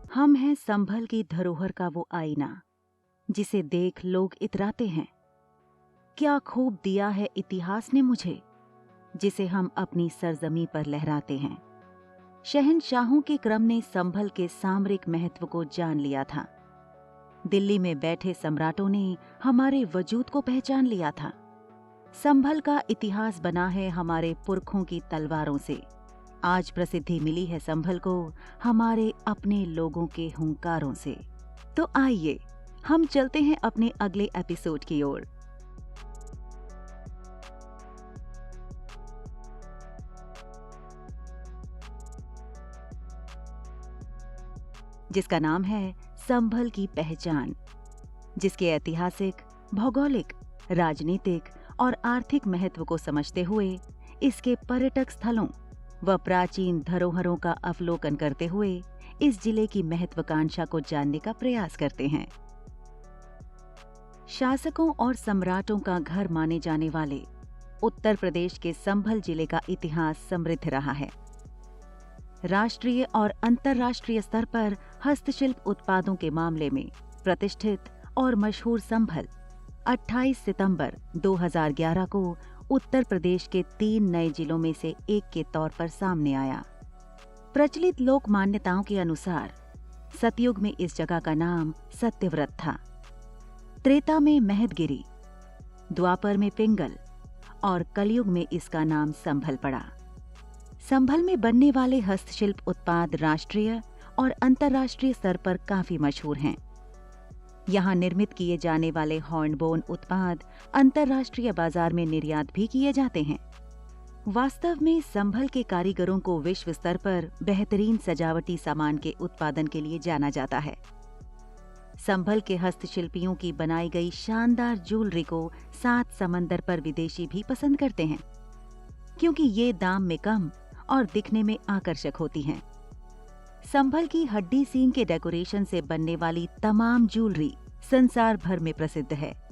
हम हैं संभल की धरोहर का वो आईना जिसे देख लोग इतराते हैं। क्या खूब दिया है इतिहास ने मुझे, जिसे हम अपनी सरजमी पर लहराते हैं। शहंशाहों के क्रम ने संभल के सामरिक महत्व को जान लिया था। दिल्ली में बैठे सम्राटों ने हमारे वजूद को पहचान लिया था। संभल का इतिहास बना है हमारे पुरखों की तलवारों से। आज प्रसिद्धि मिली है संभल को हमारे अपने लोगों के हुंकारों से। तो आइए हम चलते हैं अपने अगले एपिसोड की ओर। जिसका नाम है संभल की पहचान, जिसके ऐतिहासिक, भौगोलिक, राजनीतिक और आर्थिक महत्व को समझते हुए इसके पर्यटक स्थलों व प्राचीन धरोहरों का अवलोकन करते हुए इस जिले की महत्वाकांक्षा को जानने का प्रयास करते हैं। शासकों और सम्राटों का घर माने जाने वाले उत्तर प्रदेश के संभल जिले का इतिहास समृद्ध रहा है। राष्ट्रीय और अंतर्राष्ट्रीय स्तर पर हस्तशिल्प उत्पादों के मामले में प्रतिष्ठित और मशहूर संभल 28 सितंबर 2011 को उत्तर प्रदेश के 3 नए जिलों में से एक के तौर पर सामने आया। प्रचलित लोक मान्यताओं के अनुसार सतयुग में इस जगह का नाम सत्यव्रत था, त्रेता में महदगिरी, द्वापर में पिंगल और कलयुग में इसका नाम संभल पड़ा। संभल में बनने वाले हस्तशिल्प उत्पाद राष्ट्रीय और अंतर्राष्ट्रीय स्तर पर काफी मशहूर हैं। यहाँ निर्मित किए जाने वाले हॉर्नबोन उत्पाद अंतर्राष्ट्रीय बाजार में निर्यात भी किए जाते हैं। वास्तव में संभल के कारीगरों को विश्व स्तर पर बेहतरीन सजावटी सामान के उत्पादन के लिए जाना जाता है। संभल के हस्तशिल्पियों की बनाई गई शानदार ज्वेलरी को 7 समंदर पर विदेशी भी पसंद करते हैं, क्योंकि ये दाम में कम और दिखने में आकर्षक होती हैं। संभल की हड्डी सींग के डेकोरेशन से बनने वाली तमाम ज्वेलरी संसार भर में प्रसिद्ध है।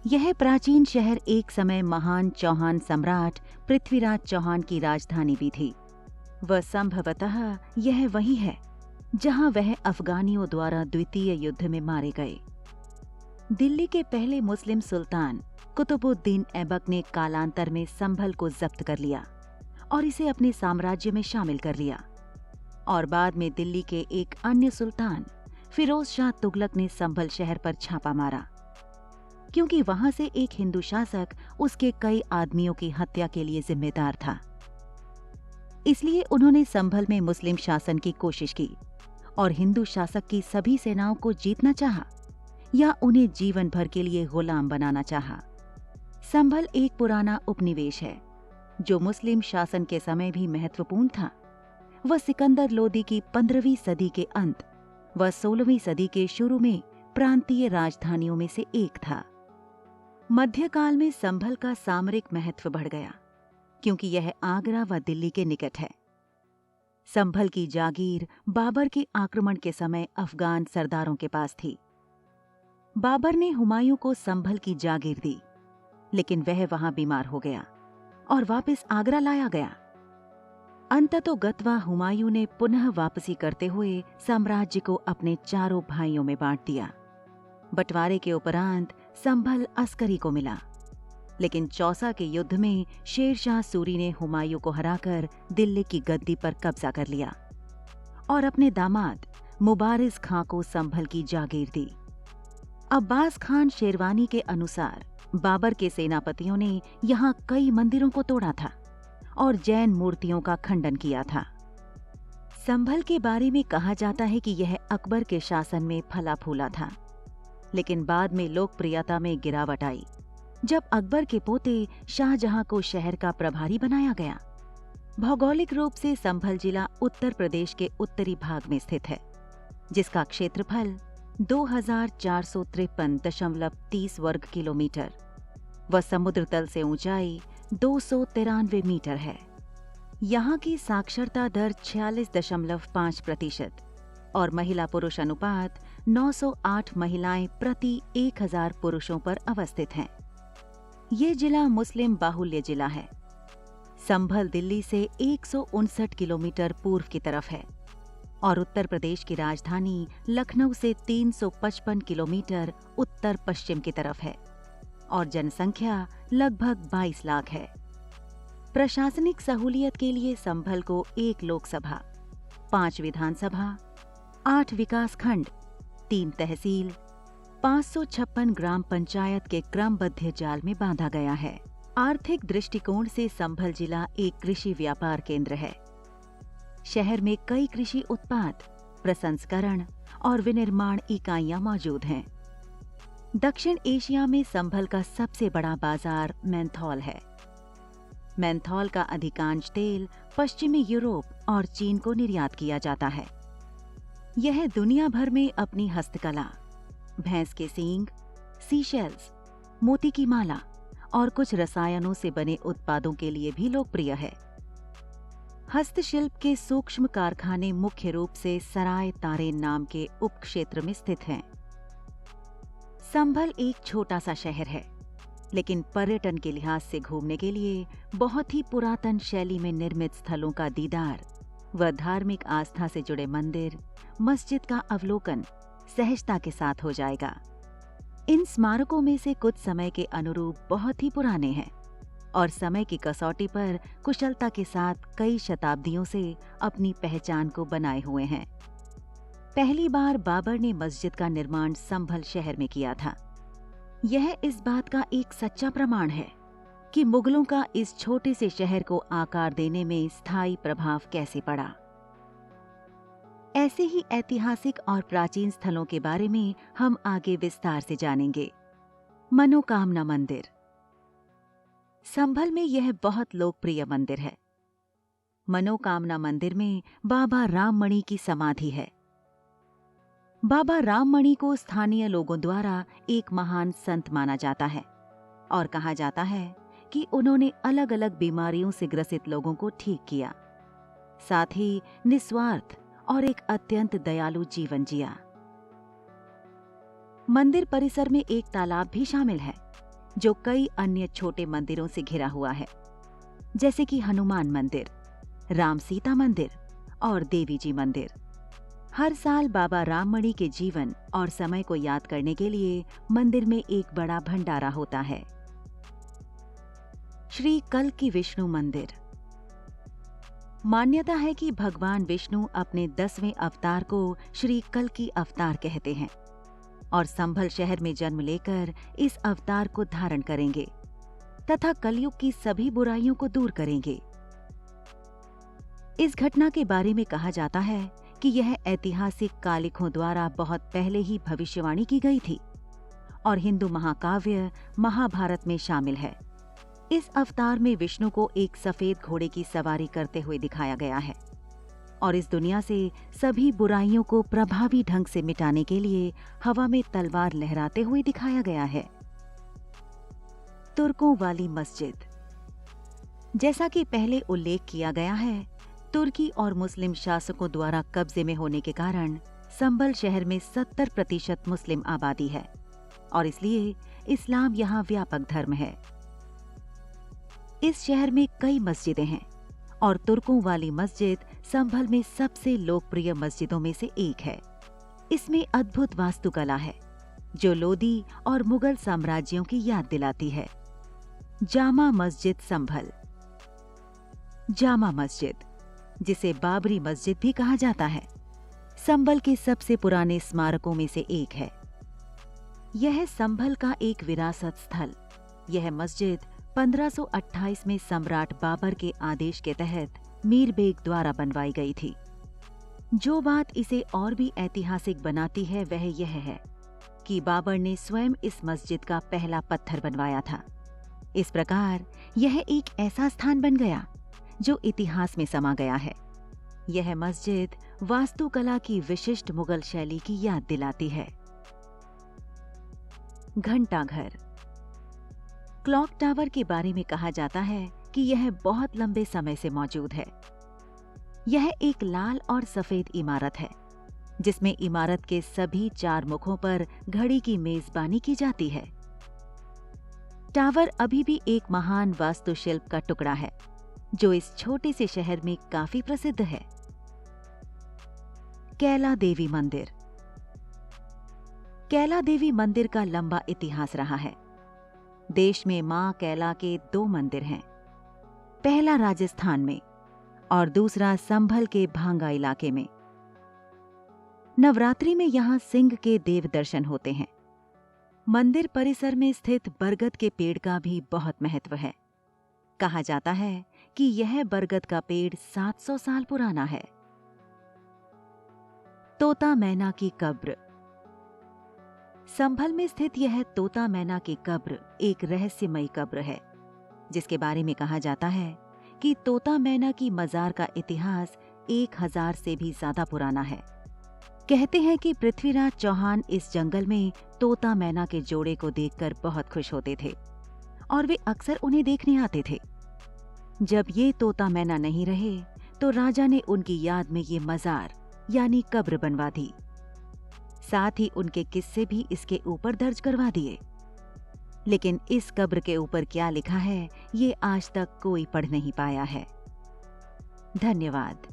यह प्राचीन शहर एक समय महान चौहान सम्राट पृथ्वीराज चौहान की राजधानी भी थी। वह संभवतः यह वही है जहां वह अफगानियों द्वारा द्वितीय युद्ध में मारे गए। दिल्ली के पहले मुस्लिम सुल्तान कुतुबुद्दीन ऐबक ने कालांतर में संभल को जब्त कर लिया और इसे अपने साम्राज्य में शामिल कर लिया, और बाद में दिल्ली के एक अन्य सुल्तान फिरोज शाह तुगलक ने संभल शहर पर छापा मारा, क्योंकि वहां से एक हिंदू शासक उसके कई आदमियों की हत्या के लिए जिम्मेदार था। इसलिए उन्होंने संभल में मुस्लिम शासन की कोशिश की और हिंदू शासक की सभी सेनाओं को जीतना चाहा या उन्हें जीवन भर के लिए गुलाम बनाना चाहा। संभल एक पुराना उपनिवेश है जो मुस्लिम शासन के समय भी महत्वपूर्ण था। वह सिकंदर लोदी की 15वीं सदी के अंत व 16वीं सदी के शुरू में प्रांतीय राजधानियों में से एक था। मध्यकाल में संभल का सामरिक महत्व बढ़ गया, क्योंकि यह आगरा व दिल्ली के निकट है। संभल की जागीर बाबर के आक्रमण के समय अफगान सरदारों के पास थी। बाबर ने हुमायूं को संभल की जागीर दी, लेकिन वह वहां बीमार हो गया और वापस आगरा लाया गया। अंततोगत्वा हुमायूं ने पुनः वापसी करते हुए साम्राज्य को अपने चारों भाइयों में बांट दिया। बंटवारे के उपरांत संभल अस्करी को मिला, लेकिन चौसा के युद्ध में शेरशाह सूरी ने हुमायूं को हराकर दिल्ली की गद्दी पर कब्जा कर लिया और अपने दामाद मुबारिज खां को संभल की जागीर दी। अब्बास खान शेरवानी के अनुसार बाबर के सेनापतियों ने यहाँ कई मंदिरों को तोड़ा था और जैन मूर्तियों का खंडन किया था। संभल के बारे में कहा जाता है कि यह अकबर के शासन में फला फूला था, लेकिन बाद में लोकप्रियता में गिरावट आई जब अकबर के पोते शाहजहां को शहर का प्रभारी बनाया गया। भौगोलिक रूप से संभल जिला उत्तर प्रदेश के उत्तरी भाग में स्थित है, जिसका क्षेत्रफल 2453.30 वर्ग किलोमीटर व समुद्र तल से ऊंचाई 293 मीटर है। यहाँ की साक्षरता दर 46.5% और महिला पुरुष अनुपात 908 महिलाएं प्रति 1000 पुरुषों पर अवस्थित हैं। ये जिला मुस्लिम बाहुल्य जिला है। संभल दिल्ली से 159 किलोमीटर पूर्व की तरफ है। और उत्तर प्रदेश की राजधानी लखनऊ से 355 किलोमीटर उत्तर पश्चिम की तरफ है और जनसंख्या लगभग 22 लाख है। प्रशासनिक सहूलियत के लिए संभल को 1 लोकसभा, 5 विधानसभा, 8 विकास खंड, 3 तहसील, 556 ग्राम पंचायत के क्रमबद्ध जाल में बांधा गया है। आर्थिक दृष्टिकोण से संभल जिला एक कृषि व्यापार केंद्र है। शहर में कई कृषि उत्पाद, प्रसंस्करण और विनिर्माण इकाइयां मौजूद हैं। दक्षिण एशिया में संभल का सबसे बड़ा बाजार मेंथॉल है। मेंथॉल का अधिकांश तेल पश्चिमी यूरोप और चीन को निर्यात किया जाता है। यह दुनिया भर में अपनी हस्तकला, भैंस के सींग, सीशेल्स, मोती की माला और कुछ रसायनों से बने उत्पादों के लिए भी लोकप्रिय है। हस्तशिल्प के सूक्ष्म कारखाने मुख्य रूप से सराय तारेन नाम के उपक्षेत्र में स्थित हैं। संभल एक छोटा सा शहर है, लेकिन पर्यटन के लिहाज से घूमने के लिए बहुत ही पुरातन शैली में निर्मित स्थलों का दीदार व धार्मिक आस्था से जुड़े मंदिर, मस्जिद का अवलोकन सहजता के साथ हो जाएगा। इन स्मारकों में से कुछ समय के अनुरूप बहुत ही पुराने हैं और समय की कसौटी पर कुशलता के साथ कई शताब्दियों से अपनी पहचान को बनाए हुए हैं। पहली बार बाबर ने मस्जिद का निर्माण संभल शहर में किया था। यह इस बात का एक सच्चा प्रमाण है कि मुगलों का इस छोटे से शहर को आकार देने में स्थायी प्रभाव कैसे पड़ा। ऐसे ही ऐतिहासिक और प्राचीन स्थलों के बारे में हम आगे विस्तार से जानेंगे। मनोकामना मंदिर। संभल में यह बहुत लोकप्रिय मंदिर है। मनोकामना मंदिर में बाबा राममणि की समाधि है। बाबा राममणि को स्थानीय लोगों द्वारा एक महान संत माना जाता है और कहा जाता है कि उन्होंने अलग अलग बीमारियों से ग्रसित लोगों को ठीक किया, साथ ही निस्वार्थ और एक अत्यंत दयालु जीवन जिया। मंदिर परिसर में एक तालाब भी शामिल है, जो कई अन्य छोटे मंदिरों से घिरा हुआ है, जैसे कि हनुमान मंदिर, राम सीता मंदिर और देवी जी मंदिर। हर साल बाबा राममणि के जीवन और समय को याद करने के लिए मंदिर में एक बड़ा भंडारा होता है। श्री कल्कि विष्णु मंदिर। मान्यता है कि भगवान विष्णु अपने 10वें अवतार को श्री कल्कि अवतार कहते हैं और संभल शहर में जन्म लेकर इस अवतार को धारण करेंगे तथा कलयुग की सभी बुराइयों को दूर करेंगे। इस घटना के बारे में कहा जाता है कि यह ऐतिहासिक कालिखों द्वारा बहुत पहले ही भविष्यवाणी की गई थी और हिंदू महाकाव्य महाभारत में शामिल है। इस अवतार में विष्णु को एक सफेद घोड़े की सवारी करते हुए दिखाया गया है और इस दुनिया से सभी बुराइयों को प्रभावी ढंग से मिटाने के लिए हवा में तलवार लहराते हुए दिखाया गया है। तुर्कों वाली मस्जिद। जैसा कि पहले उल्लेख किया गया है, तुर्की और मुस्लिम शासकों द्वारा कब्जे में होने के कारण संभल शहर में 70% मुस्लिम आबादी है और इसलिए इस्लाम यहाँ व्यापक धर्म है। इस शहर में कई मस्जिदें हैं और तुर्कों वाली मस्जिद संभल में सबसे लोकप्रिय मस्जिदों में से एक है। इसमें अद्भुत वास्तुकला है जो लोदी और मुगल साम्राज्यों की याद दिलाती है। जामा मस्जिद संभल। जामा मस्जिद, जिसे बाबरी मस्जिद भी कहा जाता है, संभल के सबसे पुराने स्मारकों में से एक है। यह संभल का एक विरासत स्थल। यह मस्जिद 1528 में सम्राट बाबर के आदेश के तहत मीर बेग द्वारा बनवाई गई थी। जो बात इसे और भी ऐतिहासिक बनाती है वह यह है कि बाबर ने स्वयं इस मस्जिद का पहला पत्थर बनवाया था। इस प्रकार यह एक ऐसा स्थान बन गया जो इतिहास में समा गया है। यह मस्जिद वास्तुकला की विशिष्ट मुगल शैली की याद दिलाती है। घंटाघर। क्लॉक टावर के बारे में कहा जाता है कि यह बहुत लंबे समय से मौजूद है। यह एक लाल और सफेद इमारत है जिसमें इमारत के सभी 4 मुखों पर घड़ी की मेजबानी की जाती है। टावर अभी भी एक महान वास्तुशिल्प का टुकड़ा है जो इस छोटे से शहर में काफी प्रसिद्ध है। कैला देवी मंदिर। कैला देवी मंदिर का लंबा इतिहास रहा है। देश में मां कैला के 2 मंदिर हैं, पहला राजस्थान में और दूसरा संभल के भांगा इलाके में। नवरात्रि में यहां सिंह के देव दर्शन होते हैं। मंदिर परिसर में स्थित बरगद के पेड़ का भी बहुत महत्व है। कहा जाता है कि यह बरगद का पेड़ 700 साल पुराना है। तोता मैना की कब्र। संभल में स्थित यह तोता मैना की कब्र एक रहस्यमयी कब्र है, जिसके बारे में कहा जाता है कि तोता मैना की मजार का इतिहास 1000 से भी ज्यादा पुराना है। कहते हैं कि पृथ्वीराज चौहान इस जंगल में तोता मैना के जोड़े को देखकर बहुत खुश होते थे और वे अक्सर उन्हें देखने आते थे। जब ये तोता मैना नहीं रहे तो राजा ने उनकी याद में ये मजार यानी कब्र बनवा दी। साथ ही उनके किस्से भी इसके ऊपर दर्ज करवा दिए। लेकिन इस कब्र के ऊपर क्या लिखा है, ये आज तक कोई पढ़ नहीं पाया है। धन्यवाद।